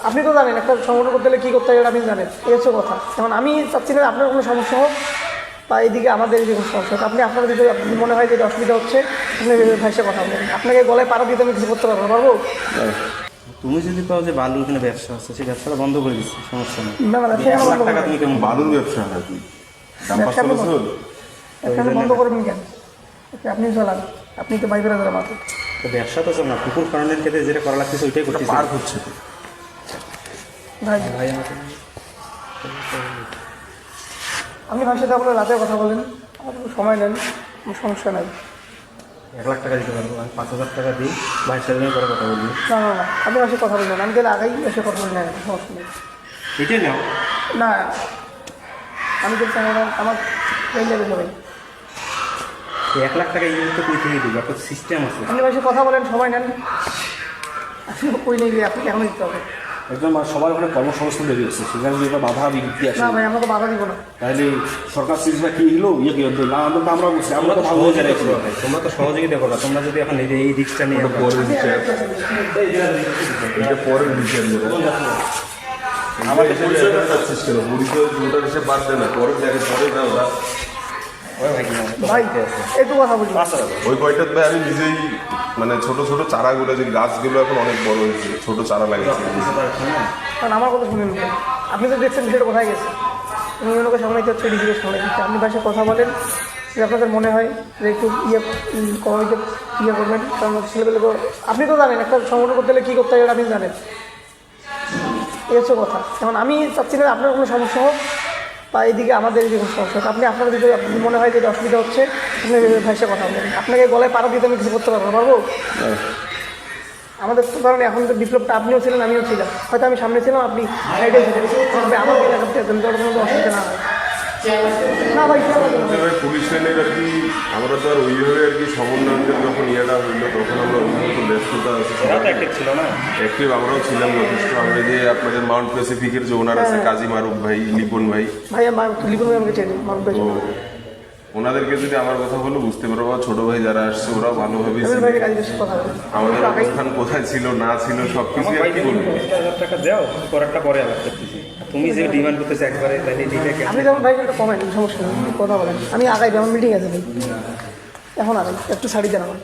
আপনি তো জানেন একটা সংগঠন করতে গেলে কী করতে হয় এটা আপনি জানেন, এই হচ্ছে কথা। যেমন আমি চাচ্ছি না আপনার কোনো সমস্যা হোক বা এইদিকে আমাদের এদিকে কোনো সমস্যা হোক। আপনি আপনার যদি মনে হয় যে এটা অসুবিধা হচ্ছে আপনি ভাইসে কথা বলেন। আপনাকে গলায় পাড়া দিতে আমি কিছু করতে পারবো? তুমি যদি পাও যে বালুর এখানে ব্যবসা আছে, সেই ব্যবসাটা বন্ধ করে দিচ্ছি, সমস্যা নেই। না না, ব্যবসা কেন বন্ধ করবেন? তুমি কেমন বালুর ব্যবসা নাকি? ব্যবসা বন্ধ করবেন কেন? আপনি চালান, আপনি তো বাইবেরা যারা মাত্র তো ব্যবসা তো চল না, পুকুর খননের ক্ষেত্রে যেটা করা লাগতেছে ওইটাই করতে পার হচ্ছে তো। ভাই ভাই আমাকে আপনি ভাইয়ের সাথে আপনার রাতে কথা বলেন, আপনার সময় নেন, কোনো সমস্যা নাই। 1 লাখ টাকা দিতে পারবো, আমি 5,000 টাকা দিই, ভাইয়ের সাথে করে কথা বলবি। না না না, আপনি ভাইয়ের কথা বলবেন, আমি গেলে আগেই এসে কথা বলে নেন, সমস্যা নেই। এটাই নাও। না আমি বলছি আমার এই নেবে সবাই। 1 লাখ টাকা ইউজ তো কই থেকে দিবি, একটা সিস্টেম আছে। আপনি ভাইয়ের কথা বলেন, সময় নেন, আপনি কই নেই গিয়ে আপনি এখন দিতে হবে। একদম সবার ওখানে কর্মসংস্থান বেরিয়ে এসেছে, সেখানে যদি একটা বাধা বিঘ্নি আসে না ভাই, আমরা তো বাধা দিব না। তাহলে সরকার সিরিজটা কি হলো ইয়ে কি হতো না, আমরা বলছি আমরা তো ভালো হয়ে যাই। তোমরা তো সহযোগিতা করো, তোমরা যদি এখন এই রিস্কটা নিয়ে পরের বিচার, এটা পরের বিচার নেবে। আমাদের পরিচয় চাচ্ছিস কেন? পরিচয় ওটার হিসেবে বাদ দে না, পরের জায়গায় পরে না ওরা। ভাই একটু কথা বলি। ওই কয়টার ভাই আমি নিজেই মানে ছোট ছোট চারাগুলো, যে গাছগুলো এখন অনেক বড় হয়েছে, ছোট চারা লাগিয়েছি। কারণ আমার কথা শুনেন, আপনি তো দেখছেন বিষয়টা কোথায় গেছে। আমি অন্যকে সামলাইতে হচ্ছে, ডিজিকে সামলাইতে হচ্ছে। আপনি ভাষায় কথা বলেন, যে আপনাদের মনে হয় যে একটু কমিতে করবেন। কারণ ছেলেপেলে আপনি তো জানেন একটা সংগঠন করতে গেলে কী করতে হয় এটা আপনি জানেন, এই হচ্ছে কথা। যেমন আমি চাচ্ছি না আপনার কোনো সমস্যা হোক বা এইদিকে আমাদের এদিকে কোনো সমস্যা হোক। আপনি আপনার যদি মনে হয় যে এটা অসুবিধা হচ্ছে আপনি ভাইসে কথা বলেন। আপনাকে গলায় পাড়া দিতে আমি কিছু করতে পারবো? আমাদের তো কারণ এখন তো বিপ্লবটা আপনিও ছিলেন, আমিও ছিলাম। হয়তো আমি সামনে ছিলাম, আপনি সাইডে ছিলেন, আমার এলাকাতে কোনো অসুবিধা না হয় না ভাই। পুলিশ লাইনের আর কি আমরা তো আর ওইভাবে আর কি সমন্বয়কের যখন ইয়েটা হইলো তখন আমরা অত্যন্ত ব্যস্ততা আছে, ছিল না অ্যাক্টিভ আমরাও ছিলাম যথেষ্ট। আমরা যে আপনাদের মাউন্ট প্যাসিফিকের যে ওনার আছে কাজী মারুফ ভাই, লিপন ভাই, লিপন ভাই আমাকে চেনে, মারুফ ভাই। তো ওনাদেরকে যদি আমার কথা বলো বুঝতে পারবো, ছোট ভাই যারা আসছে ওরাও ভালোভাবেই ছিল। ভাইয়ের কাজে বেশি কথা বলেন। আমাদের অবস্থান কোথায় ছিল না ছিল সবকিছু আর কি বলবো। 50,000 টাকা দাও, পরেরটা পরে আলাপ করতেছি। তুমি যে ডিমান্ড করতেছো একবারে, তাহলে এটাকে আপনি যেমন ভাই একটা কমেন, সমস্যা নেই, কথা বলেন। আমি আগাই, আমার মিটিং আছে ভাই, এখন আগাই, একটু শাড়ি দেন আমার।